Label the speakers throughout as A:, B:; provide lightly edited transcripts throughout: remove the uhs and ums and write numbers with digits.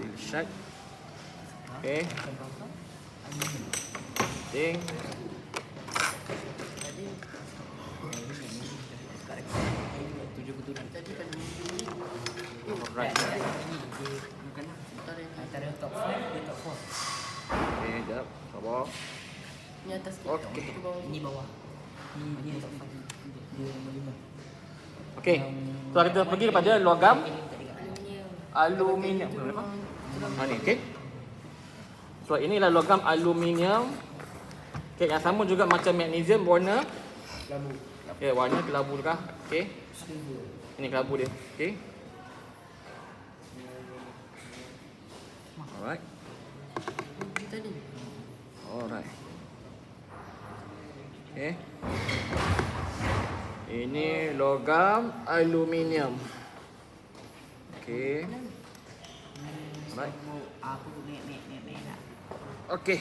A: Steel shut. Okay. Ting. Alright. Okay, jap. Sabar.
B: Ni atas sikit.
A: Okey.
B: Ini bawah. Ini top 5. Dia 5.
A: Okay. So kita pergi kepada logam
B: Aluminium.
A: aluminium. Ni, okey. So inilah logam aluminium. Okay, yang sama juga macam magnesium, warna
B: Kelabu.
A: okay, warna kelabu juga. Okay. Ini kelabu dia. Okay. Alright.
B: Kita ni.
A: Alright. Okay. Ini logam aluminium. Okay. Alright.
B: Apa ni nak.
A: Okay.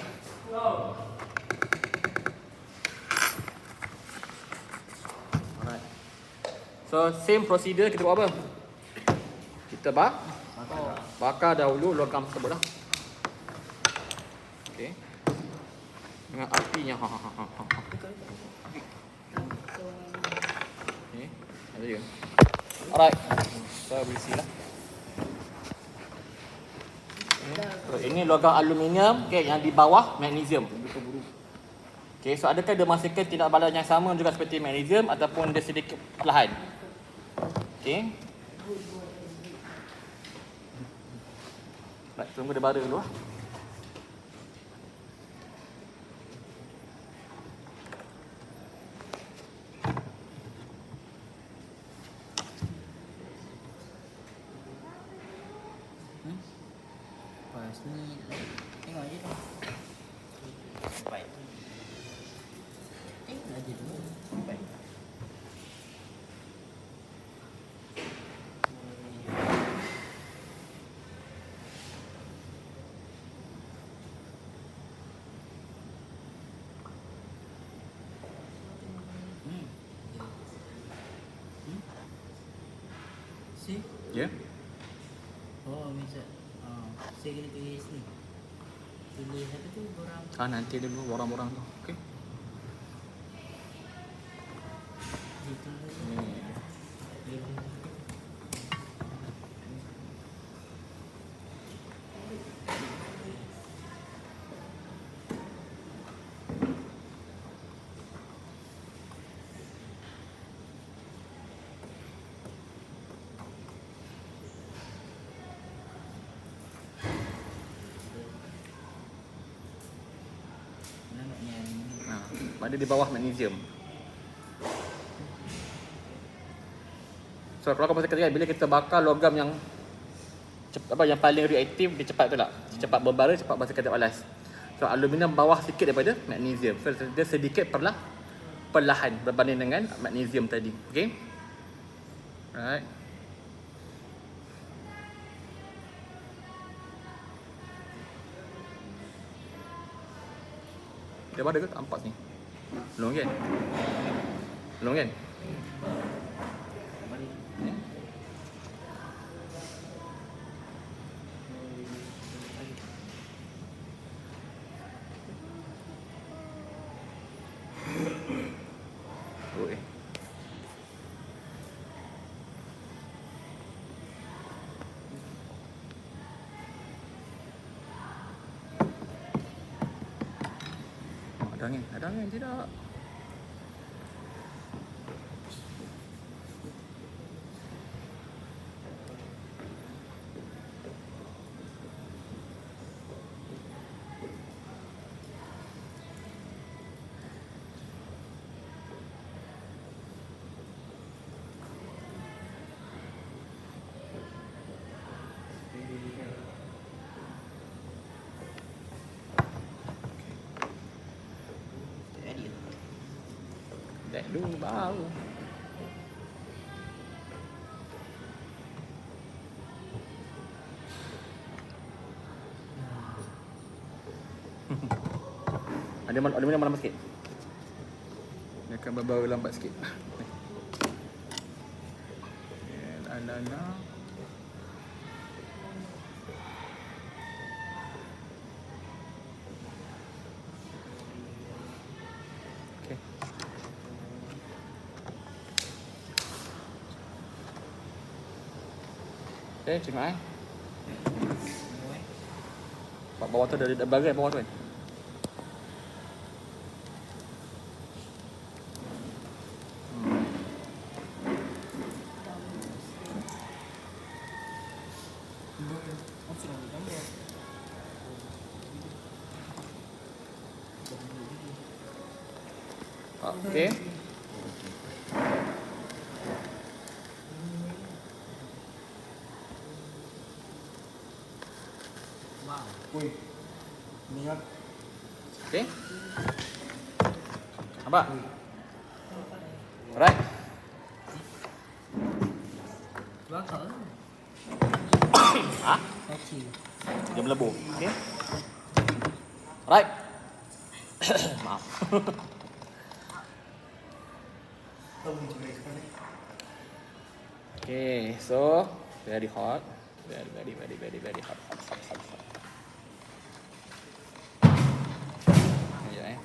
A: Alright. So same procedure kita buat apa? Kita bakar dahulu logam tersebut lah. Okay. Dengan apinya. Okay. Ada je. Alright. So berisi lah. So, ini logam aluminium, okay, yang di bawah magnesium. Okay, so adakah dia menghasilkan tindak balas yang sama juga seperti magnesium ataupun dia sedikit perlahan? Okay. Baik, tunggu dia bara dulu lah.
B: Pas ni tengok je tu. Baik. Tengok aja dulu. Baik. See?
A: Ya. Yeah.
B: Oh, misal. Saya kena tulis ni. Tulis apa tu borang.
A: Nanti dulu borang-borang tu. Okey.
B: Situ.
A: Ada di bawah magnesium. So kalau kau pasal kata bila kita bakar logam yang yang paling reaktif, dia cepat tu tak? Cepat berbara, cepat basuh kata balas. So aluminium bawah sikit daripada magnesium. So dia sedikit perlahan berbanding dengan magnesium tadi. Okay. Alright. Dia ada ke tak nampak ni? Belum kan? Belum kan? Ni? Oh, Ada angin tidak? Dek dulu baru. Aluminium lambat sikit. Dia akan berbau lambat sikit. Okay, tengok bawah tu ada bagai bawah tu kan. Okay.
B: Wow.
C: Wih, niat.
A: Okay. Nampak? Alright.
B: Bakal.
A: Ha?
B: Kacil.
A: Dia melebur. Okay. Alright. Maaf. Okay, so very hot. Very hot. Ya,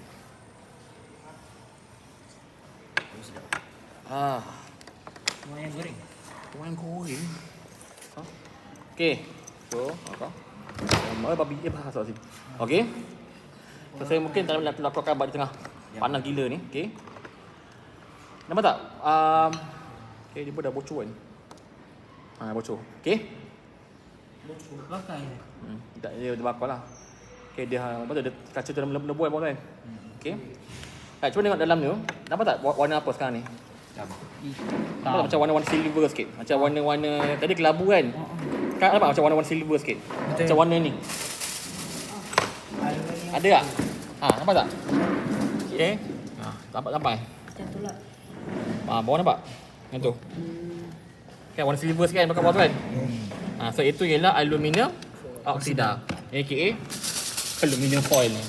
B: Semua yang goreng.
A: tuan goreng. Ha? Okay, so apa? Mari babi dia bahasa sini. Okay. So saya mungkin tak nak lakukan kat di tengah panas gila ni. Okay. Nampak tak? Okay, dia pun dah bocor kan. Bocor. Okay.
B: Bakal je.
A: Tak, dia bakar lah. Okay, dia apa tu, dia kaca tu dah melebu kan bawah kan. Okay. Right, cuba tengok dalam ni. Nampak tak warna apa sekarang ni? Nampak macam warna-warna silver sikit. Macam warna-warna tadi kelabu kan. Kan nampak macam warna-warna silver sikit. Macam warna ni. Ada tak? Nampak tak? Okay. Nampak.
B: Macam tu lah.
A: Bawah nampak? Yang tu. Kan warna silver sikit kan dekat bawah tu kan. So itu ialah aluminium oksida, aka aluminium foil ni.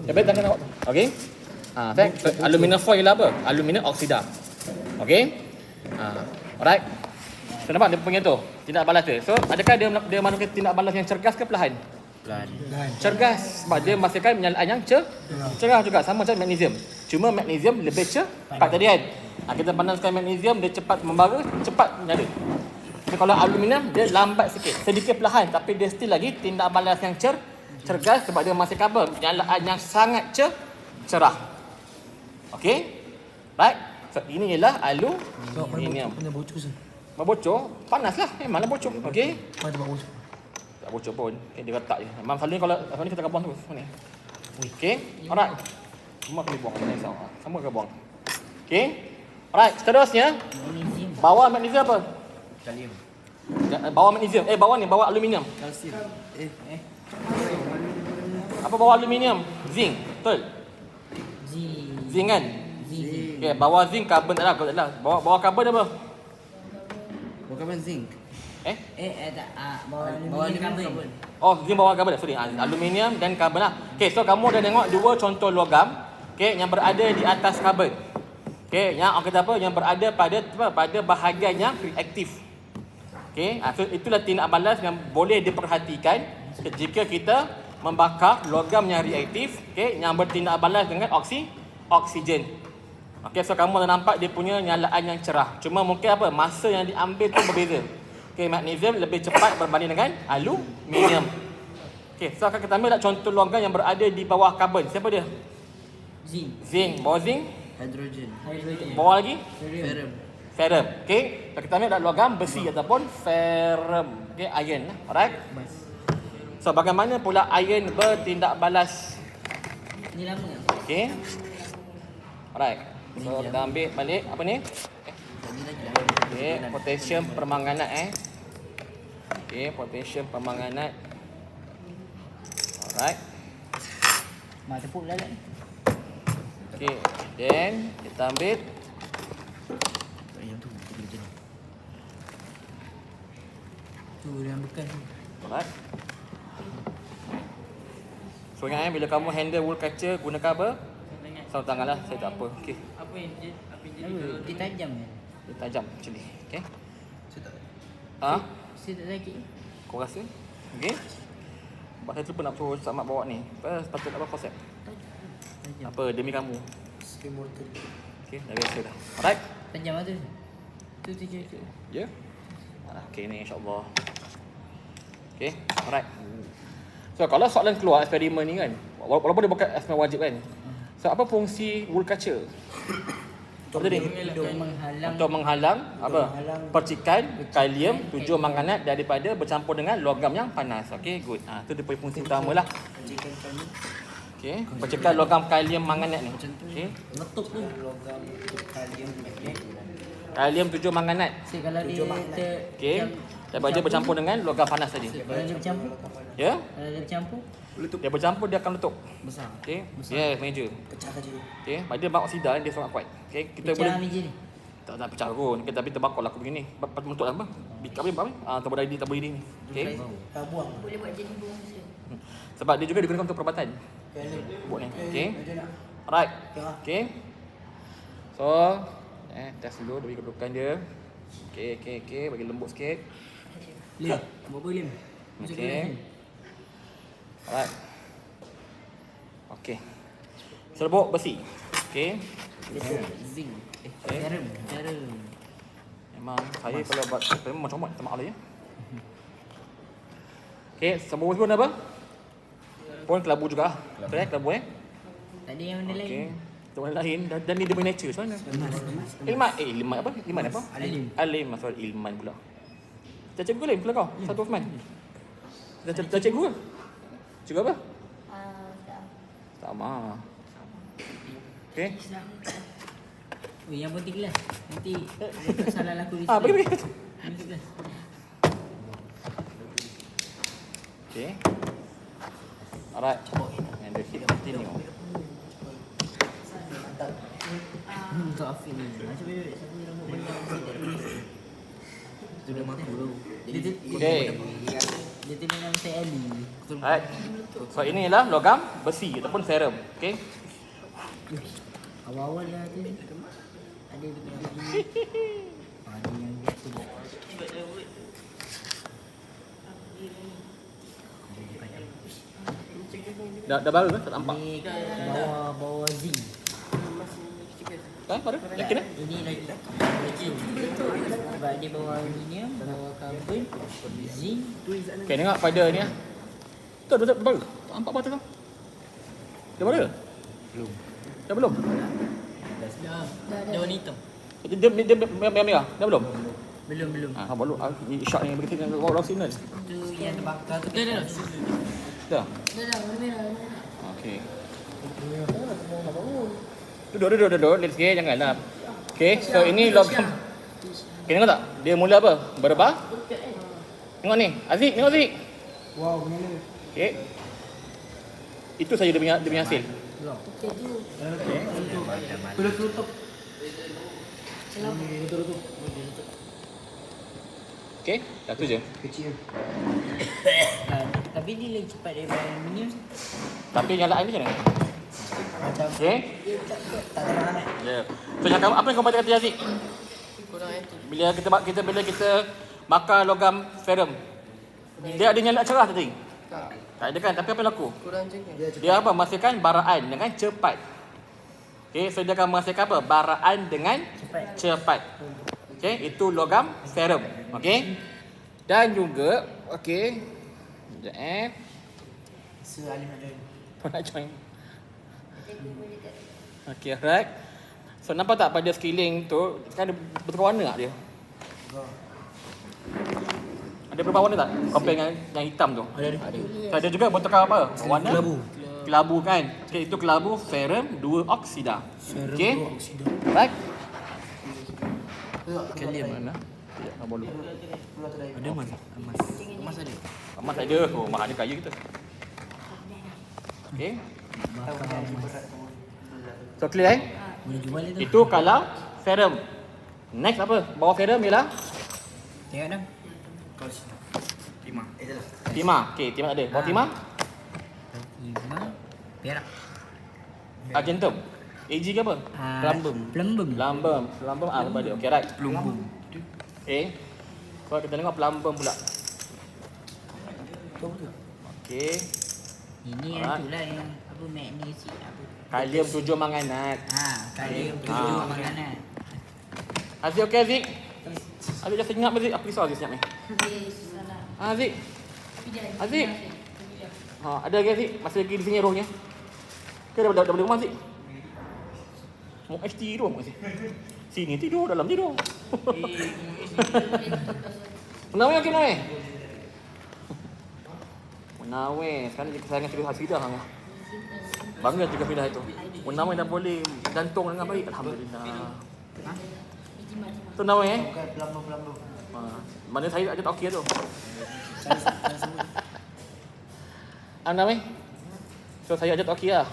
A: Dapat tangan awak. Okey. Aluminium foil ialah apa? Aluminium oksida. Okey. Alright. So nampak dia punya tu, tindak balas dia. So adakah dia manusia tindak balas yang cergas ke perlahan? Cergas, sebab dia menghasilkan penyalaan yang cerah juga, sama macam magnesium. Cuma magnesium lebih cepat tadi kan. Kita panaskan magnesium, dia cepat membara, cepat menyala. Tapi kalau aluminium dia lambat sikit, sedikit perlahan, tapi dia still lagi tindak balas yang cergas sebab dia masih cover penyalaan yang sangat cerah. Okey? Right? So ini ialah aluminium.
C: Mana bocor sih?
A: Bocor, panaslah, memanglah bocor. Okey?
C: Mana tempat bocor?
A: Tak bocor pun. Okay, dia letak je. Memang selalu kalau ni kita akan buang terus. Ni. Okey? Alright. Semua kena buang, jangan risau. Semua kena buang. Okey? Alright, seterusnya
B: Magnesium.
A: bawah magnesium apa?
C: Kalium.
A: Bawah magnesium. Bawah ni, bawah aluminium.
C: Kalsium.
A: Apa bawah aluminium? Zinc. Betul? Zinc kan? Okey, bawah zinc karbon tak ada. Bawah karbon apa?
C: Bukan zinc.
B: Bawah aluminium.
A: Oh, zinc bawah karbon. Sorry, aluminium dan karbon lah. Okey, so kamu dah tengok dua contoh logam, okey, yang berada di atas karbon. Okey, yang orang kata apa? Yang berada pada bahagian yang reaktif. Okey, so itulah tindak balas yang boleh diperhatikan jika kita membakar logam yang reaktif, okey, yang bertindak balas dengan oksigen. Okey, so kamu dah nampak dia punya nyalaan yang cerah. Cuma mungkin apa? Masa yang diambil tu berbeza. Okey, magnesium lebih cepat berbanding dengan aluminium. Okey, so akan kita ambil contoh logam yang berada di bawah karbon. Siapa dia? Zinc. Bawah zinc.
C: Hidrogen.
A: Bawah lagi?
C: Ferrum.
A: Ferrum. Okey, so kita ambil logam besi ataupun ferrum. Okey, iron. Alright. So bagaimana pula iron bertindak balas?
B: Ni lama tak?
A: Okey. Alright. So kita ambil balik apa ni? Okey, potassium permanganat Okey, potassium permanganat. Alright.
B: Mak tepuk lalat ni.
A: Okey, then kita ambil
C: Yang tu macam ni.
B: Tu yang bekas tu.
A: alright. So ingat bila kamu handle wool kaca gunakan apa? Sarung tangan lah, saya tak apa. Okey.
B: Apa yang jadi kalau dia tajam kan?
A: Dia tajam macam ni. Okey.
C: Saya tak.
B: Saya tak sakit.
A: Kau rasa? Okey. Sebab saya terlupa nak suruh Samat bawa ni. Sepatutnya apa konsep?
B: Tajam.
A: Apa demi kamu?
C: Skin mortar.
A: Okey, dah biasa dah. Alright.
B: Tajam lah tu. Tu je.
A: Ya. Okey ni insya-Allah. Okay, alright. So kalau soalan keluar eksperimen ni kan, walaupun dia bukan eksperimen wajib kan. So apa fungsi wool kaca? Apa tadi? Untuk menghalang apa? Percikan kalium 7 manganat daripada bercampur dengan logam yang panas. Okey, good. Itu dia punya fungsi utama lah. Okey, percikan logam kalium manganat ni. Okey.
B: Letup tu.
A: Kalium 7 manganat.
B: So kalau dia
A: Okey. Daripada dia bercampur dengan logam panas tadi.
B: Kalau dia bercampur,
A: Ya?
B: kalau dia bercampur
A: Dia bercampur dia akan letup.
B: besar.
A: Okey. Ya, meja.
C: Pecah kaca.
A: Okey, pada dia oksida dia sangat kuat. Okey, kita
B: Pecah
A: boleh
B: meja ni.
A: tak nak pecah pun. Okay, tapi terbakar lah aku begini. Bentuk apa? Bikap ni apa? Tabur ini ni. Okey.
C: Tak buang.
D: Boleh buat jadi bongsu.
A: Sebab dia juga digunakan untuk perubatan. Buat ni. Okey. Alright. Okey. So, test dulu bagi kedudukan dia. Okey. Bagi lembut sikit.
B: Lim, buat boleh lim.
A: Okey. Alright. Okey. Serbuk besi. Okey.
B: Zinc.
A: Okay.
B: Serum.
A: Memang saya kalau buat eksperimen macam mana, maaf lah ya. Okey, serbuk besi pun apa? Pun kelabu juga. Betul kelabu
B: Tadi yang benda lain.
A: Okey. Itu warna lain dan ni dia punya nature macam mana? Ilman apa? Ilman apa? Alim. Maksud ilman pula. Dah cikgu lain pula kau? Satu Osman. Dah cikgu ke? Cikgu apa? Sama. Okey.
B: Oh, yang putih kelas. Nanti lepas salah laku di
A: Bagi.
B: Nanti kelas.
A: Okey. Alright. And the heat continue.
B: Untuk Afiq ni. Macam mana siapa rambut panjang tu dah maku tu.
A: Okey.
B: Dia tu memang saya Ali.
A: Alright. So ini ialah logam besi ataupun serum. Okey.
B: Awal-awal lah tu. Ada dia begini. Ada yang tu.
A: Dah baru ke? Tak nampak.
B: Ni bawah zinc.
A: Baru? Yakin eh?
B: Ini lagi. Sebab dia bawah aluminium, bawah karbon, zinc.
A: Okey, tengok pada ni ah. Tu baru. Tak nampak mata kau. Dah baru? Belum. Dah belum?
B: Dah warna hitam.
A: Dia merah. Dah belum?
B: Belum.
A: Baru ni shot ni begitu dengan orang sini.
B: Tu yang terbakar tu. Dah.
A: Dah.
D: Dah, warna merah.
A: Okey. Duduk. Let's get janganlah. Okey, so ini logam. Okey, tengok tak? Dia mula apa? Berubah. Tengok ni. Aziz, tengok Aziz.
C: Wow, punya ni.
A: Okey. Itu saja dia punya hasil.
D: Okey tu.
C: Boleh tutup.
A: Okey, dah tu je.
C: Kecil.
B: Tapi dia lagi cepat daripada aluminium.
A: Tapi nyalaan dia macam mana?
C: Macam
A: Okey.
C: tak ada mana.
A: Ya. So cakap apa yang kau baca kata Aziz?
D: Kurang itu.
A: Bila kita bakar logam serum. Dia ada nyala cerah tadi. Tak ada kan? Tapi apa yang laku?
D: Kurang juga.
A: Dia apa? Menghasilkan baraan dengan cepat. Okey, so dia akan menghasilkan apa? Baraan dengan cepat. Okey, itu logam serum. Okey. Dan juga okey. Sekejap
C: Sealim ada.
A: Kau nak join. Okey, alright. So nampak tak pada sekeliling tu kan ada bertukar warna tak dia? Ada berubah warna tak? Compare dengan yang hitam tu.
C: Ada.
A: So, ada juga bertukar apa? Warna kelabu kan. Okey, itu kelabu ferrum 2 oksida. Okey. Right?
C: Kalium
A: Mana? Tidak, tak boleh.
C: Ada emas. Emas ada.
A: Amat tak ada. Oh, mak ada kaya kita. Okey. So clear eh?
B: Boleh jual itu.
A: Itu kalau ferrum. Next apa? Bawah ferrum ialah
B: Tengok dah.
C: Timah. Itulah.
A: timah. Okey, timah tak ada. Bawah timah
B: Timah. Perak.
A: argentum. AG ke apa? Plumbum.
B: Plumbum.
A: Plumbum apa dia? Okey, right.
C: Plumbum.
A: Okey. So kita tengok plumbum pula. Okey.
B: Ini yang
A: Alright.
B: tu lah yang apa magnesium apa.
A: Kalium 7 manganat.
B: Kalium tu
A: Ah.
B: makanan.
A: Aziz okey Aziz? Aziz just ingat Aziz. Aku risau Aziz senyap ni.
D: Okey, salah.
A: Aziz. Aziz. Ada lagi Aziz? Masih lagi di sini rohnya? Ke dah balik rumah Aziz? Mau HT tidur Aziz? Sini tidur, dalam tidur. Menawai lagi Menawai? Menawai, sekarang dia kesayangan cikgu Hasidah. Bangga cikgu Hasidah itu. Menawai dah boleh gantung dengan baik. Alhamdulillah. Tu Menawai
C: Bukan pelambung.
A: Mana saya ajak okey tu. Menawai? So saya ajak okey lah.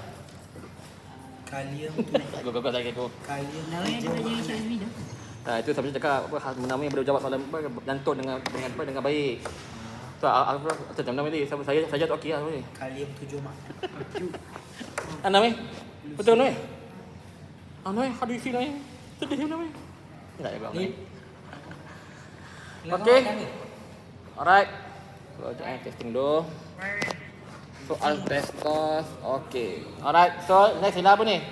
C: Kalium
A: Go lagi go.
C: Kalium
B: Nawai ada belajar Syazmi dah.
A: Itu sampai cakap apa Menawai boleh jawab soalan apa gantung dengan baik. Tu aku macam Menawai tadi saya ajak okey lah boleh.
C: Kalium 7 mak.
A: Menawai? Betul Menawai? Menawai, how do you feel Menawai? Sedih Menawai? Tak ya Menawai. Okay. Alright. So, testing dulu. Soal test tos. Okay. Alright. So, next sila apa ni?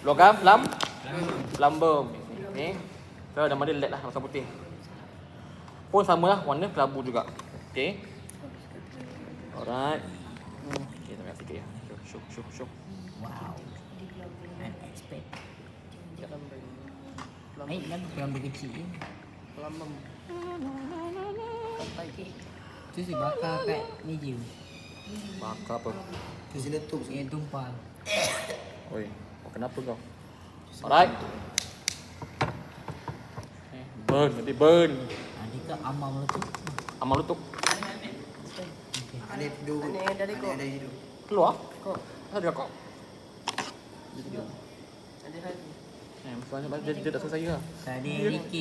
A: Logam, plumbum. Okay. So, nama dia LED lah, warna putih. Pun sama lah, warna kelabu juga. Okay. Alright. Okay, terima kasih sikit ya. Syuk.
B: Wow. Unexpected. Baik kan pelambung kecil.
D: Pelambung. Sampai ke.
B: Tu si bakar kat meja.
A: Bakar apa?
C: Tu sila tu.
B: Yang tumpah.
A: Oi, kenapa kau? Alright. Burn.
B: Adakah amam letup?
A: Amal lutuk.
C: Ada tidur.
D: Ada dari kau.
C: Ada hidup.
A: Keluar. Kau. Ada kau.
D: Ada hari.
A: Masalahnya dia tak suka saya lah.
B: Tadi LK.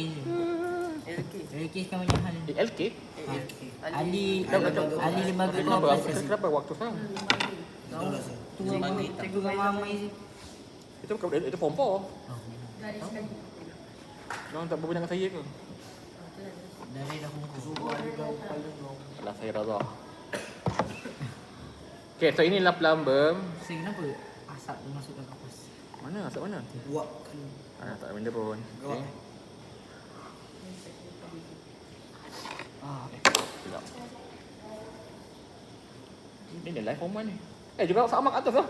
D: LK.
B: LK sekarang macam hal.
A: LK?
B: Ali lembaga
A: Kenapa?
B: kooperasi.
A: Kenapa waktu sekarang?
C: Tahu tak saya?
B: Tu cikgu ramai.
A: Itu form 4. Orang tak berbual dengan saya ke?
B: Dari dah hukum.
A: Alah saya rasa. Okay, so inilah plumbum.
B: Saya kenapa asap tu masukkan kapas?
A: Mana? Asap mana?
C: Buat kan.
A: Tak ada benda pun. Okay. Okay. Sekejap. Ini dia live form 1 ni. Juga sama kat atas lah.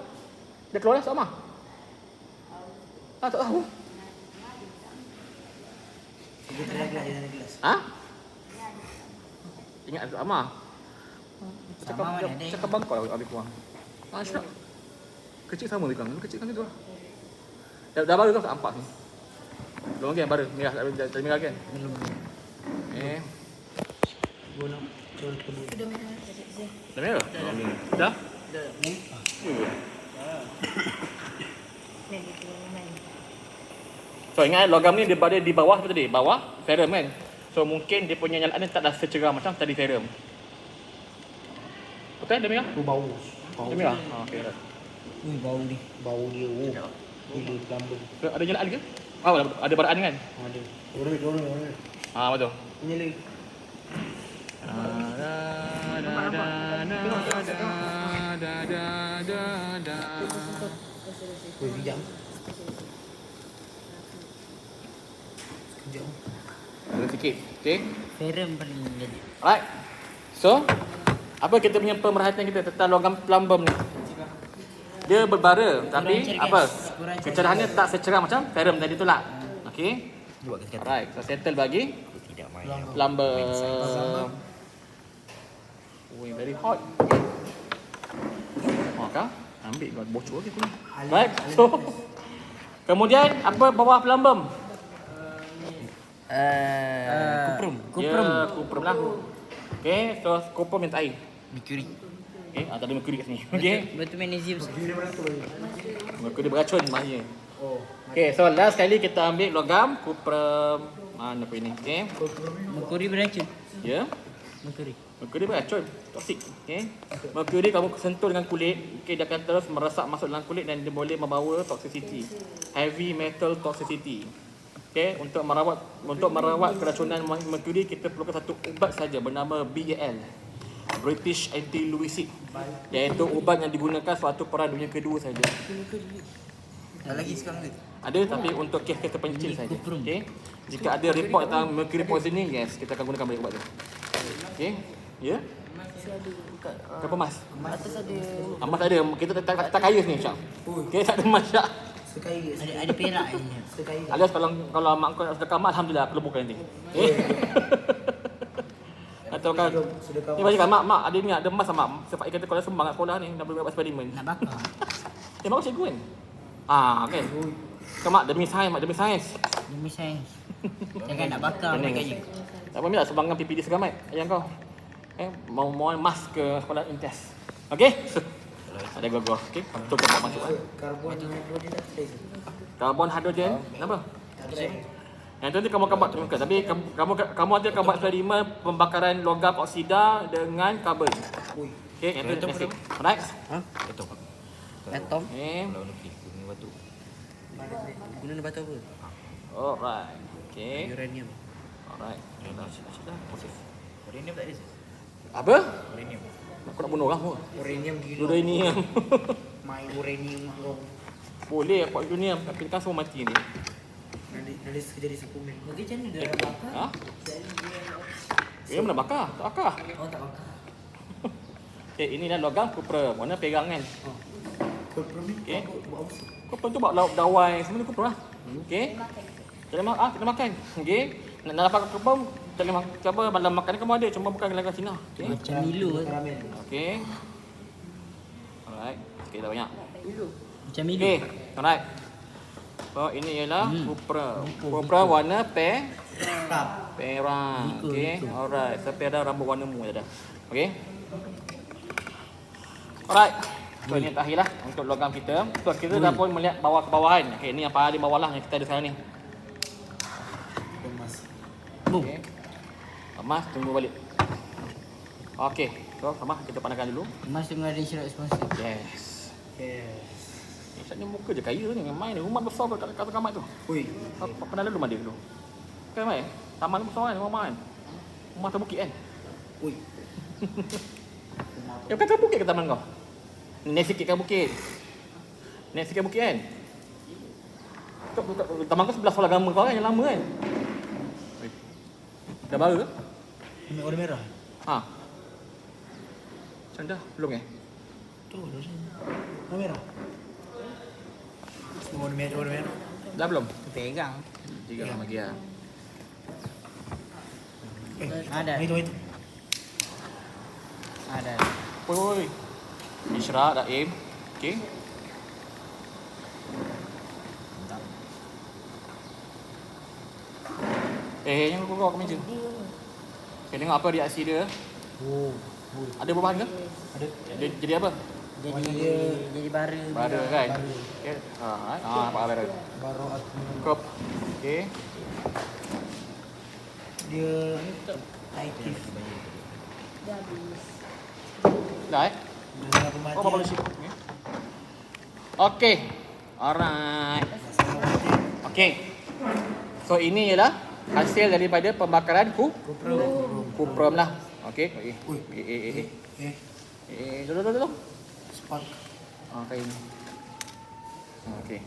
A: Dia keluar dah sama. Tak tahu.
C: Dia telah gelas, dia gelas.
A: Ha? Ingat sama.
B: Sama mana ada?
A: Cakap bangkau lah habis kurang. Masya. Kecil sama juga. Kecil kan gitu lah. Dah baru tu nampak ni. Belum lagi yang baru. Merah, tak merah kan?
B: Belum.
C: Bola. Col kebu.
D: Sudah merah tadi saya.
A: Dah merah? Dah?
D: Dah. Ni kita main.
A: So ingat logam ni dia berada di bawah apa tadi? Bawah ferrum kan? So mungkin dia punya nyalaan tak dah secerah macam tadi ferrum. Betul dia merah?
C: Bau.
A: Dia merah? Okey.
B: Ui bau ni.
C: Bau dia. Gila pelambung.
A: So, ada nyalaan ke? Ada baraan kan?
C: Ada. Orang.
A: Betul.
C: Ini lagi. Kejam. Kejam.
A: Ada sikit. Okey.
B: Ferrum paling jadi.
A: Alright. So, apa kita punya pemerhatian kita tentang logam plumbum ni? Dia berbara tapi
B: cergas.
A: apa?
B: Kurang cergas.
A: Kecerahannya tak secerah macam ferrum tadi tu lah. Okey.
C: Buat kata.
A: Alright, so settle bagi
C: Tidak main.
A: plumbum. Oh, very hot. Kau ambil kau bocor lagi punya. Right. So kemudian apa bawah plumbum?
B: Kuprum.
A: Ya, kuprum lah. Okey, so kuprum minta air.
B: Mercury.
A: Okey, tak ada merkuri kat sini. Okey.
B: Betul magnesium.
A: Merkuri beracun maknanya. Okey, so last kali kita ambil logam kuprum. Mana apa ini? Okey.
B: Mercury beracun.
A: Ya.
B: Mercury.
A: Merkuri beracun, toksik. Okey. Merkuri kamu sentuh dengan kulit, okey dia akan terus meresap masuk dalam kulit dan dia boleh membawa toxicity. Heavy metal toxicity. Okey, untuk merawat keracunan merkuri kita perlukan satu ubat saja bernama BAL. British Anti-Lewisic. Iaitu ubat yang digunakan suatu perang dunia kedua saja.
C: Ada lagi sekarang ni.
A: Ada tapi untuk kes terpencil saja. Okey. Jika ada report tentang mercury poisoning, yes, kita akan gunakan balik ubat tu. Okey. Ya.
D: Mesti ada kat
A: Berapa emas?
D: atas ada
A: Emas tak ada. Kita tak kaya sini Syak. Okay, tak ada emas Syak.
C: Sekali.
B: Ada perak ni.
C: Sekali.
A: Alias kalau mak kau nak sedekah emas, alhamdulillah aku lebuhkan nanti. Atau kan
C: Sedekah.
A: ni macam kan mak ada ni ada emas mak. Sebab kata kalau sembang kat sekolah ni nak beli eksperimen.
B: Nak bakar.
A: Mak cikgu kan. Okey. Kau mak demi sains.
B: Demi sains. Jangan nak bakar
A: Pening.
B: makanya.
A: Tak apa minta sumbangan PPD segamat ayah kau. Mau emas ke sekolah Intes. Okey? Ada gogoh. Okey. Betul tak masuk kan.
C: Karbon hidrogen tak ada.
A: Karbon hidrogen. Kenapa? Yang tu nanti kamu akan buat termuka. Tapi kamu nanti akan buat eksperimen pembakaran logam oksida dengan karbon. Okey, yang tu basic. Alright?
C: Betul.
B: Atom.
A: Okey.
C: Kalau nak pergi guna batu.
B: Guna batu apa?
A: Alright. Okey.
B: Uranium.
A: Alright. Sudah. Proses.
C: Uranium tak ada.
A: Apa?
C: Uranium.
A: Aku nak bunuh kamu.
C: Uranium
A: Uranium.
C: Main uranium kau.
A: Boleh aku uranium tapi kan semua mati ni.
C: Nanti jadi suplemen.
B: Okey, macam mana dia nak bakar?
A: Ha? Dia mana bakar? Tak bakar.
B: Oh, tak bakar.
A: Okey, ini dah logam kupra. Warna pegang kan?
C: Kuprum ni
A: Okey.
C: buat apa sih?
A: Kupra tu buat lauk dawai semua ni kupra lah. Okey. Kita makan. Okey. Nak dapat kupra cuba dalam makan ni kamu ada cuma bukan dalam Cina. Okey.
B: Macam Milo ke?
C: Karamel.
A: Okey. Alright. Sikit dah banyak.
B: Macam Milo.
A: Okey. Alright. So ini ialah kupra. Kupra warna
C: Tap.
A: perang. Okey. Alright. Sampai ada rambut warna mu dah. Okey. Alright. So ini yang terakhir lah untuk logam kita. So kita dah pun melihat bawah ke bawahan. Okey, ini yang paling bawah lah yang kita ada sekarang ni.
C: Emas.
B: Boom.
A: Okey. Emas tunggu balik. Okey. So sama kita pandangkan dulu.
B: Emas tengah ada syarat sponsor.
A: Yes.
C: Yes.
A: Ni muka je kaya ni main ni. Rumah besar kat Kamat tu.
C: Ui.
A: Apa pernah lalu rumah dia dulu? Kan mai? Taman besar kan rumah kan. Rumah atas bukit kan.
C: Ui.
A: Ya kata bukit ke taman kau? Naik sikit kan bukit. Naik sikit bukit kan? Taman kau sebelah sekolah agama kau kan yang lama kan? Dah baru ke?
C: Ini warna merah.
A: Ha. Macam dah? Belum eh?
C: Tu dah sini. Warna merah. Warna merah.
A: Dah belum?
B: Pegang.
A: 3 lagi lah.
B: Ada.
C: Itu.
B: Ada.
A: Oi. Isyraq, Daim. Okey. Yang kau ke meja. Okay, tengok apa reaksi dia.
C: Oh.
A: Ada perubahan ke?
C: Ada.
A: Jadi apa?
B: Jadi bara.
A: Bara kan? Okey. Nampak bara.
C: Baru aku
A: Kop. Okey.
C: dia aktif.
D: dah habis.
A: Dah eh?
C: Dengan pematian.
A: Oh, apa boleh sikit? Okey. Alright. Okey. So ini ialah hasil daripada pembakaran kuprum lah. Okey. Dulu.
C: Spark.
A: Kain ni. Okey.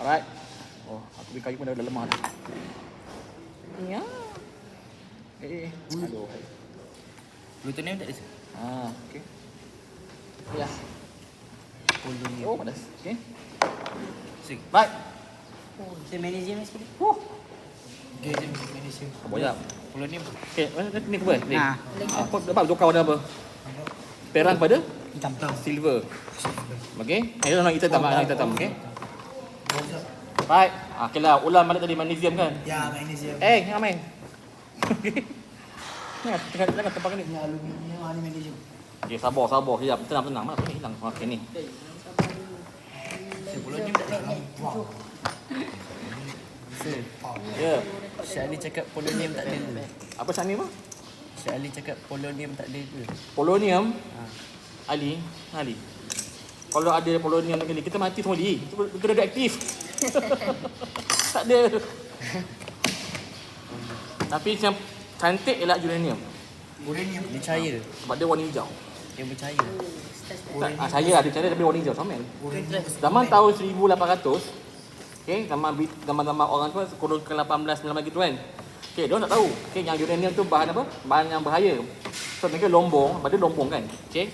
A: Alright. Oh, aku beli kayu pun dah lemah dah. Ya. Aduh.
C: Plutonium tak ada.
A: Okey. Ya. Oh, panas. Okey.
C: Sik.
A: Right.
B: Saya magnesium ni sekali.
C: Gajem magnesium.
A: Boyak.
C: Plutonium.
A: Okey, ni apa? Ni.
B: Ha.
A: Apa dapat tukar warna apa? Perang pada
B: Hitam.
A: silver. Okey. Ini nak kita tambah, kita tambah, okey. Right. Okeylah, ulang balik tadi magnesium kan?
C: Ya, magnesium.
A: Jangan main. Ni tengah tempat ni.
C: Ini aluminium, ini magnesium.
A: Okey, sabar. Sekejap. Tenang. Mana boleh hilang. Okey ni.
C: Plutonium tak ada. Wow.
A: Ya.
B: Syed Ali cakap polonium tak ada.
A: Apa Syed ni apa?
B: Syed Ali cakap polonium tak ada ke?
A: Polonium. Ali. Kalau ada polonium lagi kita mati semua di. Kita radioaktif. Tak ada. Tapi yang cantik ialah uranium.
C: Uranium.
B: Dia cahaya.
A: Sebab dia warna hijau.
B: Dia bercahaya.
A: Tak, saya ada cahaya tapi warna hijau sama kan? Zaman tahun 1800, okey, zaman orang tu kurun ke-18 19 gitu kan. Okay, dia tak tahu. Okay, yang uranium tu bahan apa? Bahan yang bahaya. So mereka lombong, pada lombong kan. Okay.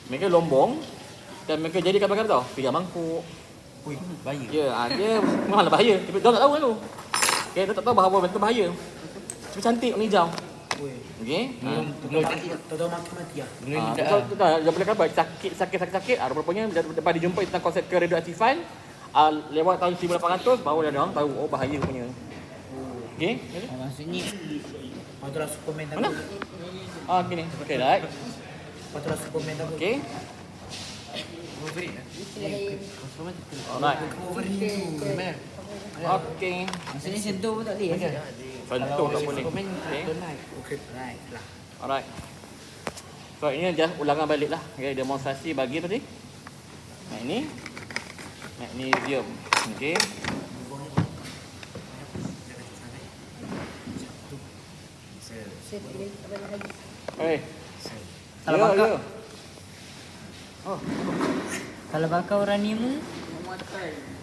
A: Mereka lombong dan mereka jadikan apa tau? Tiga mangkuk.
C: Ui, bahaya.
A: Ya, dia memanglah bahaya. Tapi dia tak tahu kan tu. Okay, dia tak tahu bahawa benda tu bahaya. Cuma cantik warna hijau.
C: Ui.
A: Okay.
C: Tahu mati-mati lah.
A: Betul tak? Dia boleh kata sakit. Rupanya lepas dia jumpa tentang konsep keradioaktifan, lewat tahun 1800 baru dia orang tahu bahaya punya. Okay.
B: Maksudnya
C: Patutlah Superman
A: Mana?
C: takut.
A: Gini. Okay, right.
C: Patutlah Superman takut.
A: Okay. Alright.
C: Wolverine tu.
A: Okay.
B: maksudnya sentuh pun tak boleh.
A: Sentuh tak boleh. Okay.
C: Okay. Right lah.
A: Alright. So ini just ulangan balik lah. Okay, demonstrasi bagi tadi. Nah ini magnesium. Okay. Hey.
B: Kalau
A: Ya,
B: bakar-
A: ya. Oh.
B: Kalau bakar uranium tu,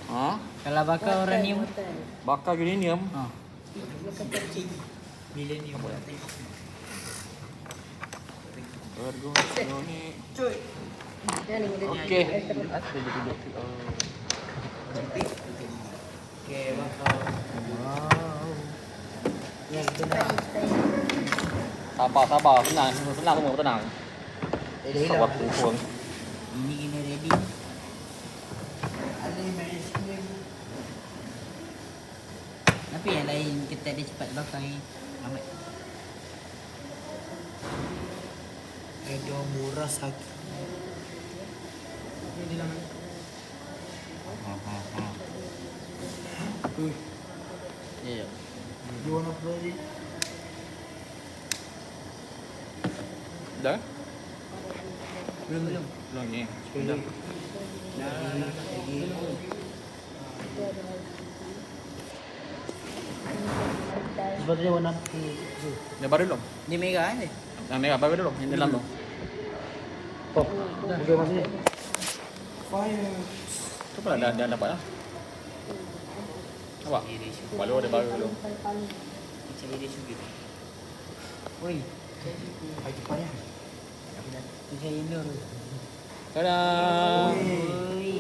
A: Ha?
B: kalau bakar uranium,
A: Bakar uranium.
B: ha.
C: Millennium.
A: Ergonomik. Okey.
C: Okay, bakal. Ya, kita dah.
A: Sabar. Tenang semua, tenang. Sabar kurang.
B: Ini kena ready.
C: Ada magnesium.
B: Tapi yang lain kita ada cepat bakar ni. Amat.
C: Ada murah sakit. Ini dalam. Ui,
B: Ya.
C: you wanna play it?
A: Dah?
C: Belum.
A: Belum ni.
C: Dah. Sebetulnya warna tu.
A: Dah baru belum?
B: Dia merah kan?
A: Yang merah baru belum? Yang dalam tu.
C: Oh, okay masih. Fire.
A: Tu pula dah dapat lah. Nampak? Baru ada baru belum.
B: Macam dia sugar. Oi,
C: Lagi payah.
B: macam Indo tu.
A: Tada!
B: Oi.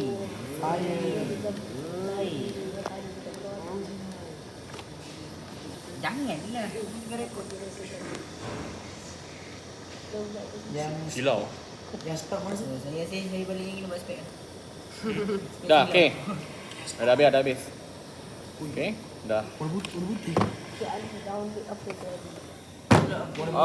C: Fire.
B: Oi. Janganlah. Rekod.
C: Yang
A: Silau.
C: spark mana sih?
B: Saya balik lagi nak buat spek.
A: Dah, okey. Dah habis. Okey, dah.
C: Warna putih.
D: Soalan daun apa tu?